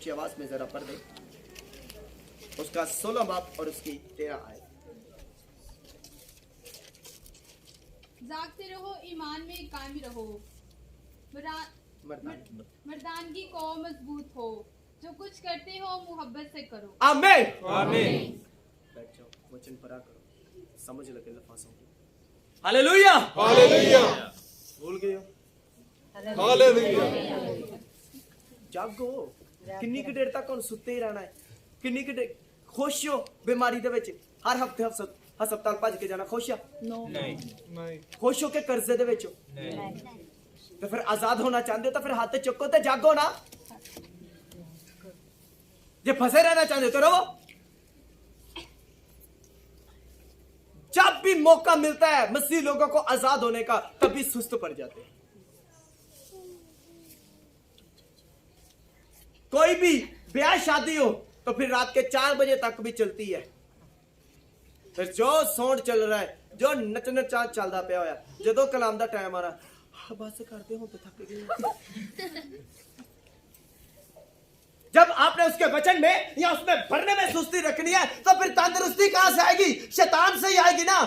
ऊंची आवाज में जरा पढ़ दे, उसका 16 बाप और उसकी 13 आयत। जागते रहो, ईमान में कायम रहो, मर्दानगी को मजबूत हो, जो कुछ करते हो मोहब्बत से करो। आमीन आमीन। बैठ जाओ, वचन पढ़ा करो, समझ लगे लफाजों की। Hallelujah hallelujah. भूल गए हो? हालेलुया। जागो, किन्नी की देर तक हुण सुत्ते ही रहना है? किन्नी की देर खुश हो बीमारी दे विच हर हफ्ते हस्पताल भज के जाना? खुश हो? नहीं। खुश हो के कर्जे दे विच हो? तो फिर आजाद होना चाहते हो तो फिर हाथ चुको तो जागो ना। जे फंसे रहना चाहते हो तो रहो। जब भी मौका मिलता है मसीह लोगों को आजाद होने का, तभी सुस्त पड़ जाते हैं। कोई भी ब्याह शादी हो तो फिर रात के 4 बजे तक भी चलती है। फिर जो सौंड चल रहा है, जो नचन चाह चलता पिया होया, जदों कलाम दा टाइम आ रहा, बस करते हो तो थक गए। जब आपने उसके वचन में या उसमें भरने में सुस्ती रखनी है, तो फिर तंदुरुस्ती कहां से आएगी? शैतान से ही आएगी ना।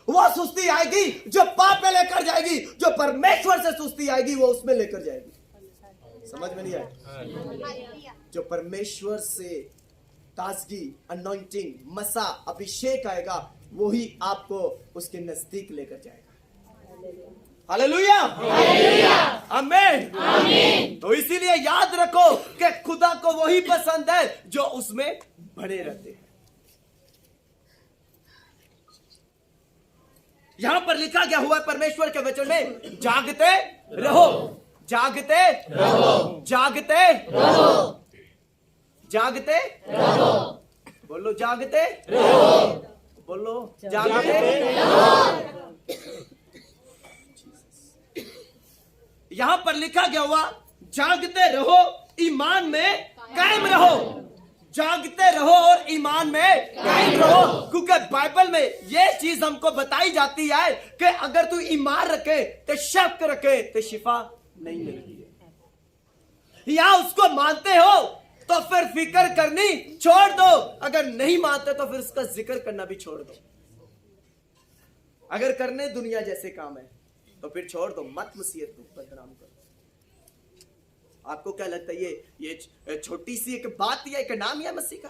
वो सुस्ती आएगी जो पाप में लेकर जाएगी, जो परमेश्वर से सुस्ती आएगी वो उसमें लेकर जाएगी। समझ में नहीं आया? जो परमेश्वर से ताजगी, अनॉइंटिंग, मसा, अभिषेक आएगा, वो ही आपको उसके नजदीक लेकर जाएगा। हालेलुया, आमीन, आमीन। तो इसीलिए याद रखो कि खुदा को वही पसंद है जो उसमें बने रहते हैं। यहां पर लिखा गया हुआ है परमेश्वर के वचन में, जागते रहो, जागते रहो, जागते रहो, जागते रहो। बोलो जागते रहो, बोलो जागते रहो। यहां पर लिखा गया हुआ, जागते रहो, ईमान में कायम रहो। जागते रहो और ईमान में कायम रहो, क्योंकि बाइबल में यह चीज हमको बताई जाती है कि अगर तू ईमान रखे तो शक रखे तो शिफा नहीं मिलती है। या उसको मानते हो तो फिर फिक्र करनी छोड़ दो, अगर नहीं मानते तो फिर उसका जिक्र करना भी छोड़ दो। अगर करने दुनिया जैसे काम है तो फिर छोड़ दो, मत मसीहत को बदनाम करो। आपको क्या लगता है ये छोटी सी एक बात या एक नाम है मसीह का?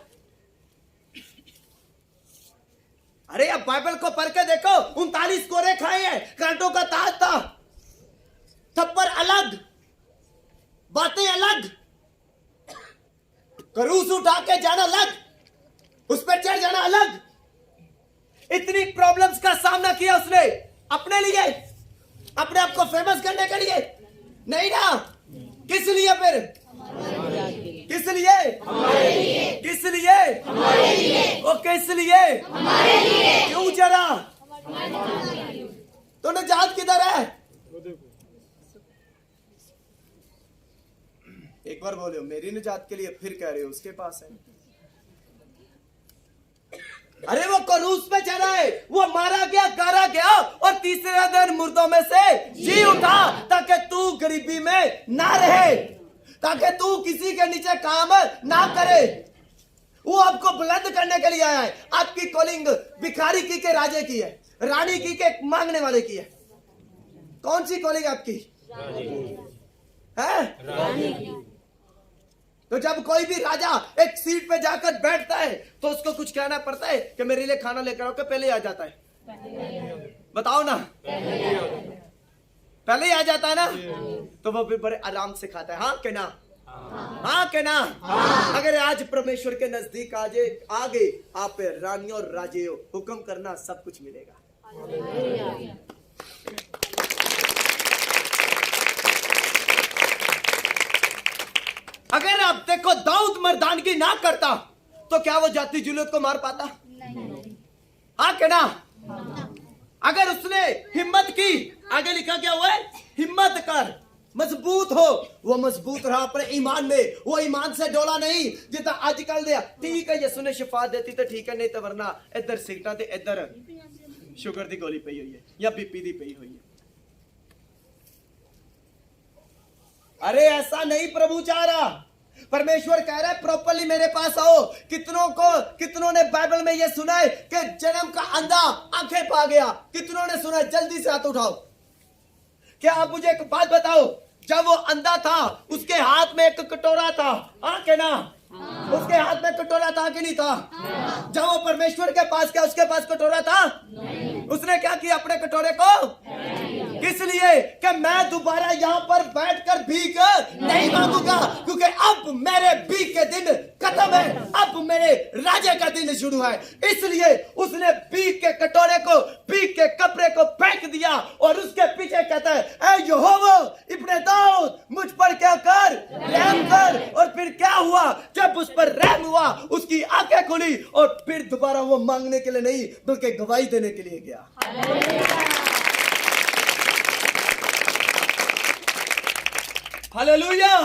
अरे अब बाइबल को पढ़ के देखो, 39 कोरे खाए हैं, कांटों का ताज था, थप्पड़ अलग, बातें अलग, क्रूस उठा के जाना अलग, उस पर चढ़ जाना अलग। इतनी प्रॉब्लम्स का सामना किया उसने अपने लिए, अपने आप को फेमस करने के लिए नहीं ना। किस लिए फिर? किस लिए? किस लिए? वो किस लिए? क्यों जरा? तो निजात किधर है? एक बार बोलो मेरी निजात के लिए, फिर कह रहे हो उसके पास है। अरे वो क्रूस पे चढ़ा है, वो मारा गया, गारा गया और तीसरे दिन मुर्दों में से जी उठा, ताकि तू गरीबी में ना रहे, ताकि तू किसी के नीचे काम ना करे। वो आपको बुलंद करने के लिए आया है। आपकी कॉलिंग भिखारी की के राजे की है, रानी की के मांगने वाले की है। कौन सी कॉलिंग आपकी है? रानी की। तो जब कोई भी राजा एक सीट पे जाकर बैठता है तो उसको कुछ कहना पड़ता है कि मेरे लिए खाना लेकर आओ, कि पहले आ जाता है? बताओ ना, पहले ही आ जाता है ना। तो वो भी बड़े आराम से खाता है। हाँ के ना? हाँ के ना? अगर आज परमेश्वर के नजदीक आगे आप रानी और राजे हो, हुक्म करना सब कुछ मिलेगा। अगर आप देखो दाऊद मर्दानगी ना करता तो क्या वो जाति जुलियत को मार पाता? नहीं। हाँ के ना? अगर उसने हिम्मत की, आगे लिखा क्या हुआ है, हिम्मत कर, मजबूत हो। वो मजबूत रहा अपने ईमान में, वो ईमान से डोला नहीं। जितना आजकल दिया ठीक है, यीशु ने शिफा देती तो ठीक है, नहीं तो वरना इधर सिगटा ते इधर शुगर की गोली पई हुई है या बीपी दी पई हुई है। अरे ऐसा नहीं प्रभु चाह रहा। परमेश्वर कह रहा है प्रॉपरली मेरे पास आओ। कितनों ने बाइबल में ये सुना है कि जन्म का अंधा आंखें पा गया? कितनों ने सुना है? जल्दी से हाथ उठाओ। क्या आप मुझे एक बात बताओ, जब वो अंधा था उसके हाथ में एक कटोरा था, हाँ के ना? उसके हाथ में कटोरा था कि नहीं था? जब वो परमेश्वर के पास गया उसके पास कटोरा था? उसने क्या किया? अपने कटोरे को किस लिए? कि मैं दोबारा यहाँ पर बैठकर भीख नहीं मांगूंगा, क्योंकि अब मेरे भीख के दिन खत्म है, अब मेरे राजा का दिन शुरू है। इसलिए उसने भीख के कटोरे को, भीख के कपड़े को फेंक दिया और उसके पीछे कहता है, ऐ यहोवा इब्ने दाऊद मुझ पर क्या कर, रहम कर। और फिर क्या हुआ? जब उस पर रहम हुआ उसकी आंखें खुली और फिर दोबारा वो मांगने के लिए नहीं बल्कि गवाही देने के लिए गया। हालेलुया।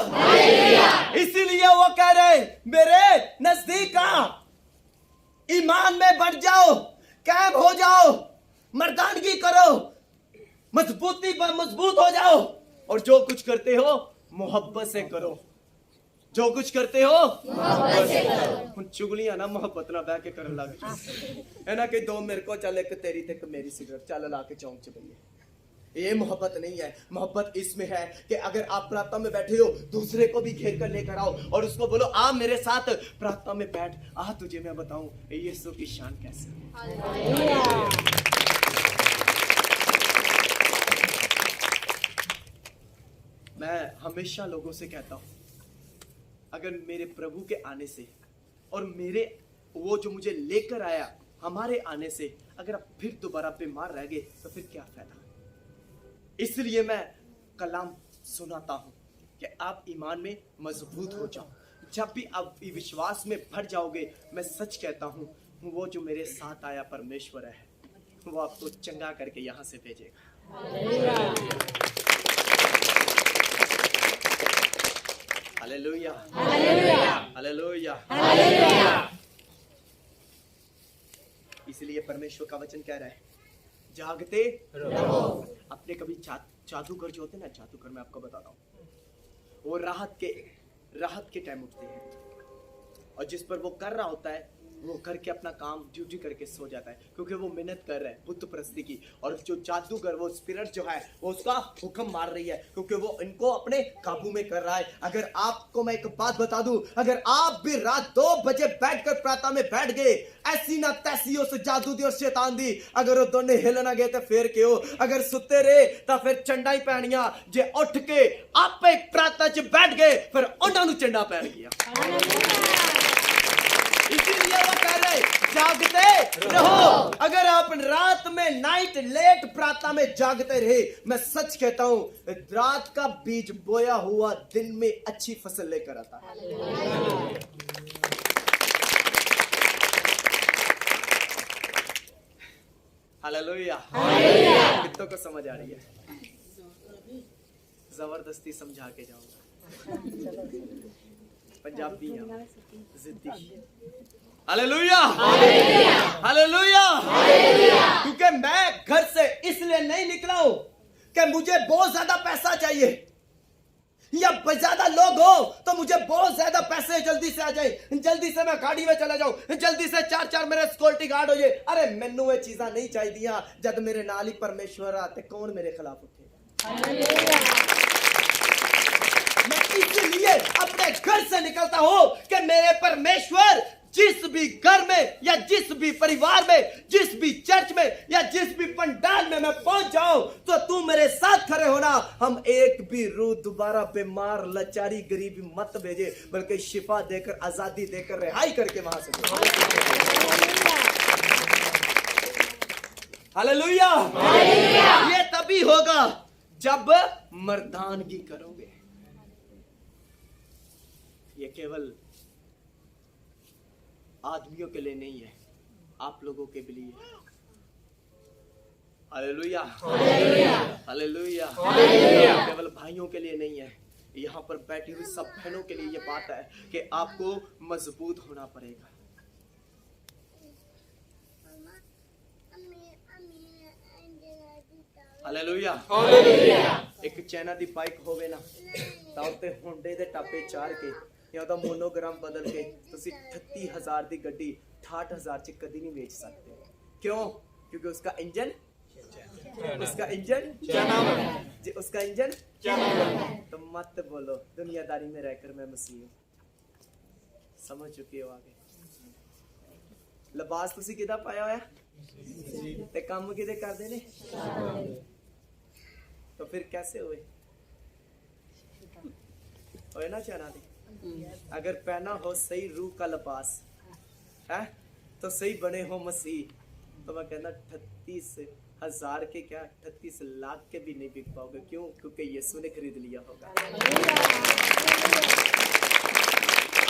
इसीलिए वो कह रहे मेरे नजदीक आ, ईमान में बढ़ जाओ, कायम हो जाओ, मर्दानगी करो, मजबूत हो जाओ, और जो कुछ करते हो मोहब्बत से करो। जो कुछ करते हो मोहब्बत से करो। चुगलियां ना मोहब्बत ना बह के करने लग है ना, कि दो मेरे को चल, एक तेरी थे मेरी सिगरेट चल ला के चौंक च भैया। ये मोहब्बत नहीं है। मोहब्बत इसमें है कि अगर आप प्रार्थना में बैठे हो दूसरे को भी घेर कर लेकर आओ और उसको बोलो आ मेरे साथ प्रार्थना में बैठ, आ तुझे मैं बताऊं यीशु की शान कैसे। मैं हमेशा लोगों से कहता हूं, अगर मेरे प्रभु के आने से और मेरे वो जो मुझे लेकर आया हमारे आने से अगर आप फिर दोबारा बीमार रह गए तो फिर क्या फायदा। इसलिए मैं कलाम सुनाता हूं कि आप ईमान में मजबूत हो जाओ। जब भी आप विश्वास में बढ़ जाओगे, मैं सच कहता हूं वो जो मेरे साथ आया परमेश्वर है वो आपको चंगा करके यहां से भेजेगा। Hallelujah, hallelujah, hallelujah. इसलिए परमेश्वर का वचन कह रहा है जागते रहो। अपने कभी जादूगर जो होते हैं ना, जादूगर मैं आपको बताता हूँ, वो राहत के टाइम उठते हैं और जिस पर वो कर रहा होता है वो करके अपना काम ड्यूटी करके सो जाता है, क्योंकि वो मेहनत कर रहा है बुत परस्ती की। और जो जादूगर वो स्पिरिट जो है वो उसका हुक्म मार रही है, क्योंकि वो इनको अपने काबू में कर रहा है। अगर आपको मैं एक बात बता दूं, अगर आप भी रात 2 बजे बैठकर प्रार्थना में बैठ गए, ऐसी ना तैसी उस जादू दी और शैतान दी अगर वो दोनों हिल ना गए तो फिर क्यों, अगर सुते रहे तो फिर चंडा ही पैनिया, जे उठ के आप एक प्रार्थना च बैठ गए फिर उन्होंने चंडा पैन गया। इसीलिए वो कह रहे जागते रहो। अगर आप रात में नाइट लेट प्रार्थना में जागते रहे, मैं सच कहता हूं रात का बीज बोया हुआ दिन में अच्छी फसल लेकर आता है। Hallelujah, hallelujah. कितनों को समझ आ रही है? जबरदस्ती समझा के जाऊंगा। पंजाबी जिद्दी। Hallelujah, hallelujah, hallelujah. क्योंकि मैं घर से इसलिए नहीं निकला हूं कि मुझे बहुत ज्यादा पैसा चाहिए या ज्यादा लोग हो तो मुझे बहुत ज्यादा पैसे जल्दी से आ जाए, जल्दी से मैं गाड़ी में चला जाऊं, जल्दी से 4 मेरे सिक्योरिटी गार्ड हो जाए। अरे मैनू ये चीजा नहीं चाहिए। जब मेरे नाल ही परमेश्वर आते कौन मेरे खिलाफ उठेगा। मैं इसलिए अपने घर से निकलता हूं कि मेरे परमेश्वर जिस भी घर में या जिस भी परिवार में, जिस भी चर्च में या जिस भी पंडाल में मैं पहुंच जाऊं तो तू मेरे साथ खड़े होना। हम एक भी रूह दोबारा बीमार लाचारी गरीबी मत भेजे, बल्कि शिफा देकर आजादी देकर रिहाई करके वहां से। हालेलुया, ये तभी होगा जब मर्दानगी करोगे। ये केवल आदमियों के लिए नहीं है, आप लोगों के भी लिए। Hallelujah, hallelujah, hallelujah. केवल भाइयों के लिए नहीं है, यहाँ पर बैठी हुई सब बहनों के लिए ये बात है कि आपको मजबूत होना पड़ेगा। Hallelujah, hallelujah. एक चाइना दी बाइक होवे ना ताते होंडे दे टापे चार के ਜਾਂ ਉਹਦਾ ਮੋਨੋਗ੍ਰਾਮ ਬਦਲ ਕੇ ਤੁਸੀਂ 38000 ਦੀ ਗੱਡੀ 68000 ਚ ਕਦੀ ਨਹੀਂ ਵੇਚ ਸਕਦੇ। क्यों? क्योंकि उसका इंजन जी उसका इंजन तो मत बोलो दुनियादारी में रहकर मैं मसीह हूं। समझ चुके हो आगे। लिबास तुसी किदा पाया होया ते काम किदे करदे ने तो फिर कैसे हुए ना चना दे। अगर पहना हो सही रूह का लिबास है तो सही बने हो मसीह तो मैं कहना 38,000 के क्या 38 लाख के भी नहीं बिक पाओगे। क्यों? क्योंकि यीशु ने खरीद लिया होगा।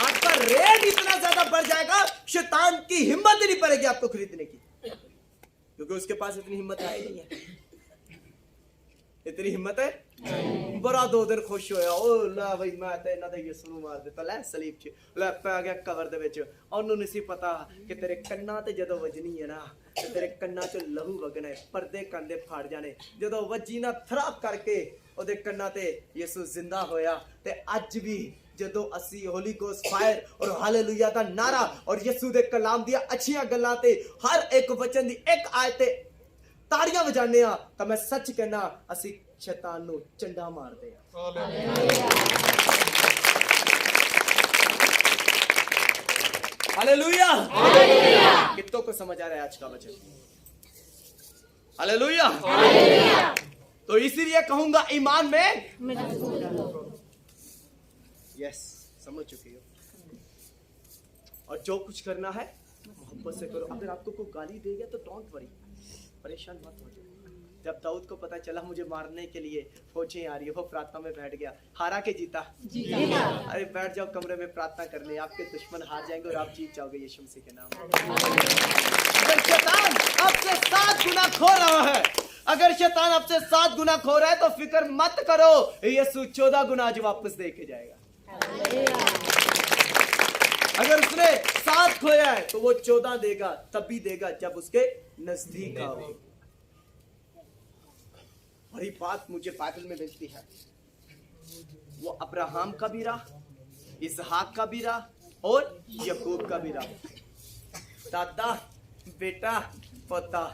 आपका रेट इतना ज्यादा बढ़ जाएगा शैतान की हिम्मत ही नहीं पड़ेगी आपको खरीदने की, क्योंकि उसके पास इतनी हिम्मत है ही नहीं है। इतनी हिम्मत है बड़ा 2 दिन खुश होया ओ ला भाई मैं ते इन्हां दे यीशु ਨੂੰ ਮਾਰ ਦਿੱਤਾ ਲੈ ਸਲੀਬ 'ਚ ਲੈ ਪੈ ਗਿਆ ਕਬਰ ਦੇ ਵਿੱਚ। ਉਹਨੂੰ ਨਹੀਂ ਸੀ ਪਤਾ ਕਿ ਤੇਰੇ ਕੰਨਾਂ ਤੇ ਜਦੋਂ ਵੱਜਣੀ ਹੈ ਨਾ ਤੇ ਤੇਰੇ ਕੰਨਾਂ 'ਚ ਲਹੂ ਵਗਣਾ ਹੈ, ਪਰਦੇ ਕੰਦੇ ਫੜ ਜਾਣੇ। ਜਦੋਂ ਵੱਜੀ ਨਾ ਥਰਾਪ ਕਰਕੇ ਉਹਦੇ ਕੰਨਾਂ ਤੇ ਯਿਸੂ ਜ਼ਿੰਦਾ ਹੋਇਆ। ਤੇ ਅੱਜ ਵੀ ਜਦੋਂ ਅਸੀਂ ਹੋਲੀ ਗੋਸਟ ਫਾਇਰ ਔਰ ਹਾਲੇਲੂਇਆ ਦਾ ਨਾਰਾ ਔਰ ਯਿਸੂ ਦੇ ਕਲਾਮ ਦੀਆਂ ਅੱਛੀਆਂ ਗੱਲਾਂ ਤੇ ਹਰ ਇੱਕ ਵਚਨ ਦੀ ਇੱਕ ਆਇਤ ਤੇ ਤਾੜੀਆਂ ਵਜਾਉਂਦੇ ਆ ਤਾਂ ਮੈਂ ਸੱਚ ਕਹਿਣਾ ਅਸੀਂ शैतान नु चंडा मारते हैं। हालेलुया कितनों को समझ आ रहा है आज का वचन? हालेलुया। तो इसीलिए कहूंगा ईमान में यस समझ चुके हो। और जो कुछ करना है मोहब्बत से करो। अगर आपको कोई गाली देगा तो डोंट वरी, परेशान मत हो जाओ। जब दाऊद को पता चला मुझे मारने के लिए फौजें आ रही है वो प्रार्थना में बैठ गया। हारा के जीता? अरे बैठ जाओ कमरे में प्रार्थना करने, आपके दुश्मन हार जाएंगे और आप जीत जाओगे यीशु मसीह के नाम। अगर शैतान आपसे 7 गुना खो रहा है, अगर शैतान आपसे 7 गुना खो रहा है तो फिक्र मत करो, यीशु 14 गुना आज वापस दे के जाएगा। अगर उसने 7 खोया है तो वो 14 देगा, तब भी देगा जब उसके नजदीक आओ। और ये बात मुझे बाइबल में मिलती है। वो अब्राहम का भी रहा, इसहाक का भी रहा और याकूब का भी रहा। दादा बेटा पोता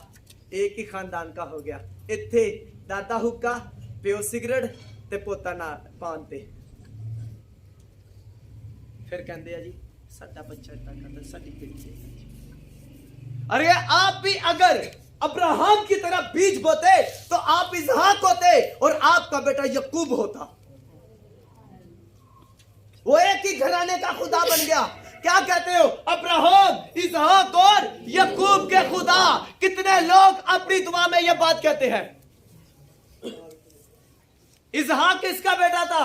एक ही खानदान का हो गया। इत्थे दादा हुक्का प्यो सिगरेट ते पोता ना पानते। फिर कहते हैं जी साडा बच्चा इतना करता साडी पिछे। अरे आप भी अगर अब्राहम की तरह बीज बोते तो आप इसहाक होते और आपका बेटा याकूब होता। वो एक ही घराने का खुदा बन गया। क्या कहते हो? अब्राहम इसहाक और याकूब के खुदा। कितने लोग अपनी दुआ में यह बात कहते हैं? इसहाक किसका बेटा था?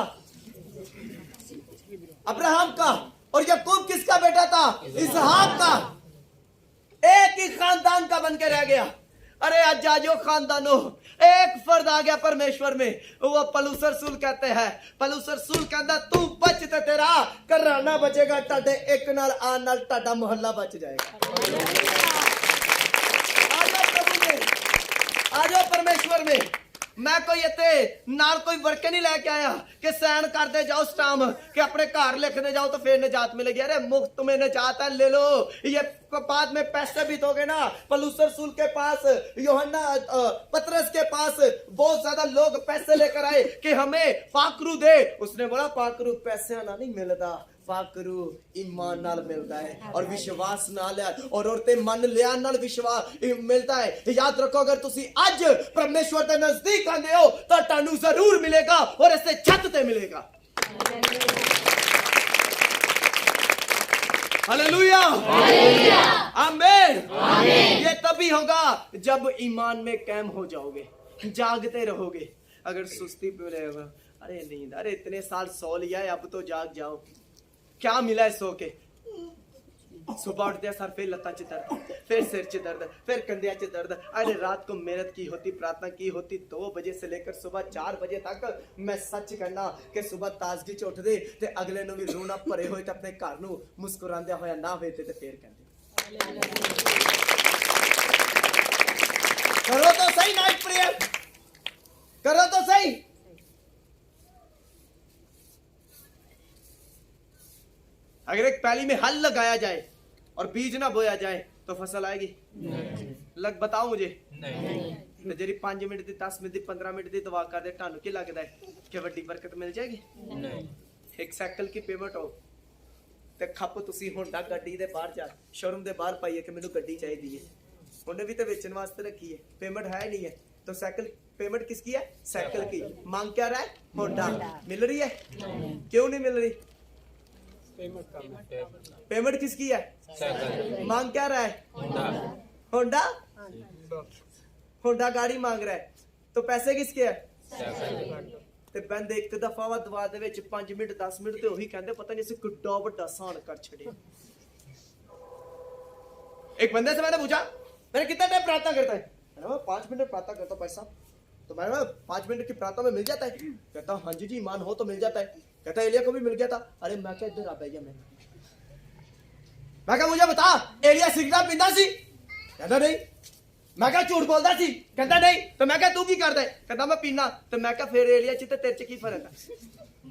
अब्राहम का। और याकूब किसका बेटा था? इसहाक का। एक ही खानदान का बन के रह गया। अरे आज जो खानदानों एक फर्द आ गया परमेश्वर में, वो पलूसर सूल कहते हैं। पलूसर सूल कहता तू बच ते तेरा घराना बचेगा, टाडे एक नाल आन नाल टाडा मोहल्ला बच जाएगा। आजो प्रभु में, आजो परमेश्वर में। मैं कोई इतने नाल कोई वर्के नहीं लेके आया कि सैन करते जाओ स्टाम कि अपने घर लिखने जाओ तो फिर निजात मिलेगी। अरे मुफ्त में निजात है, ले लो। ये बाद में पैसे भी दोगे ना। पलूसर सूल के पास, यूहन्ना पतरस के पास बहुत ज्यादा लोग पैसे लेकर आए कि हमें पाकरू दे। उसने बोला पाकरू पैसे ना नहीं मिलता, पाकरू ईमान नाल मिलता है और विश्वास नाल है। और औरतें मन लिया नाल विश्वास मिलता है। याद रखो अगर तुसी आज परमेश्वर के नजदीक आंदे हो तो तानू जरूर मिलेगा और इससे छत ते मिलेगा। हालेलुया आमीन। ये तभी होगा जब ईमान में कायम हो जाओगे, जागते रहोगे। अगर सुस्ती पे रहेगा, अरे नींद, अरे इतने साल सो लिया है अब तो जाग जाओ। क्या मिला है सो के? सुबह उठते सर फिर लत्ता च दर्द, फिर सिर च दर्द, फिर कंधिया च दर्द। अरे रात को मेहनत की होती, प्रार्थना की होती 2 बजे से लेकर सुबह 4 बजे तक। मैं सच कहना कि सुबह ताजगी च उठदे ते अगले नु भी रोना भरे होए ते अपने घर नु मुस्कुरांदे होया ना वेते ते फिर कहंदे करो तो सही नाइट प्रेयर, करो तो सही। अगर एक पैली में हल लगाया जाए और बीज ना बोया जाए तो फसल आएगी? लग बताओ मुझे। ਤੇ ਜਿਹੜੀ 5 ਮਿੰਟ ਦੀ 10 ਮਿੰਟ ਦੀ 15 ਮਿੰਟ ਦੀ ਦਵਾ ਕਰਦੇ ਤੁਹਾਨੂੰ ਕੀ ਲੱਗਦਾ ਹੈ ਕਿ ਵੱਡੀ ਬਰਕਤ ਮਿਲ ਜਾਏਗੀ? ਨਹੀਂ। ਇੱਕ ਸਾਈਕਲ ਕੀ ਪੇਮੈਂਟ ਹੋ ਤੇ ਖੱਪ ਤੁਸੀਂ ਹੋਂਡਾ ਗੱਡੀ ਦੇ ਬਾਹਰ ਜਾ ਸ਼ੋਰੂਮ ਦੇ ਬਾਹਰ ਪਾਈਏ ਕਿ ਮੈਨੂੰ ਗੱਡੀ ਚਾਹੀਦੀ ਹੈ, ਉਹਨੇ ਵੀ ਤੇ ਵੇਚਣ ਵਾਸਤੇ ਰੱਖੀ ਹੈ, पेमेंट है नहीं है तो साइकिल पेमेंट किसकी है? साइकिल की। मांग क्या रहा है? होंडा। मिल रही है? क्यों नहीं मिल रही? पेमेंट किसकी है? मांग क्या रहा है? होंडा। होंडा गाड़ी मांग रहा है तो पैसे किसके है? ਤੇ ਬੰਦੇ ਇੱਕ ਦਫਾ ਵਾ ਦਵਾ ਦੇ ਵਿੱਚ 5 ਮਿੰਟ 10 ਮਿੰਟ ਤੇ ਉਹੀ ਕਹਿੰਦੇ ਪਤਾ ਨਹੀਂ ਅਸੀਂ ਕਿੱਡਾ ਵੱਡਾ ਸਾਨ ਕਰ ਛੱਡੇ। एक बंदे से मैंने पूछा मैंने कितना टाइम प्रार्थना करता है? मैं 5 मिनट प्रार्थना करता हूँ भाई साहब। तो मैंने 5 मिनट की प्रार्थना में मिल जाता है? कहता हाँ जी ईमान हो तो मिल जाता है। कहता एलिया को भी मिल गया था। अरे मैं क्या इधर आ गया मैं क्या मुझे बता एलिया सिगरेट पींदा सी? कहता नहीं। मैं क्या झूठ बोलता सी? कहता नहीं। तो मैं क्या तू की करता है? कहता मैं पीना। तो मैं क्या फिर एलिया च तेरे च की फर्क है?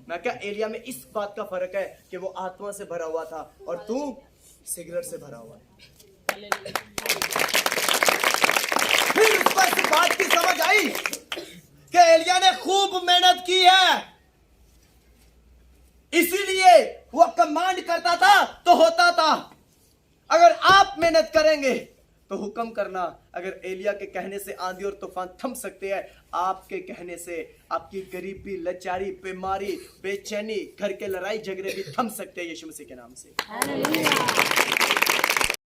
मैं क्या एलिया में इस बात का फर्क है कि वो आत्मा से भरा हुआ था और तू सिगरेट से भरा हुआ है। फिर उसको इस बात की समझ आई कि एलिया ने खूब मेहनत की है, इसीलिए वो कमांड करता था तो होता था। अगर आप मेहनत करेंगे तो हुक्म करना। अगर एलिया के कहने से आंधी और तूफान थम सकते हैं, आपके कहने से आपकी गरीबी, लाचारी, बीमारी, बेचैनी, घर के लड़ाई झगड़े भी थम सकते हैं यीशु मसीह के नाम से।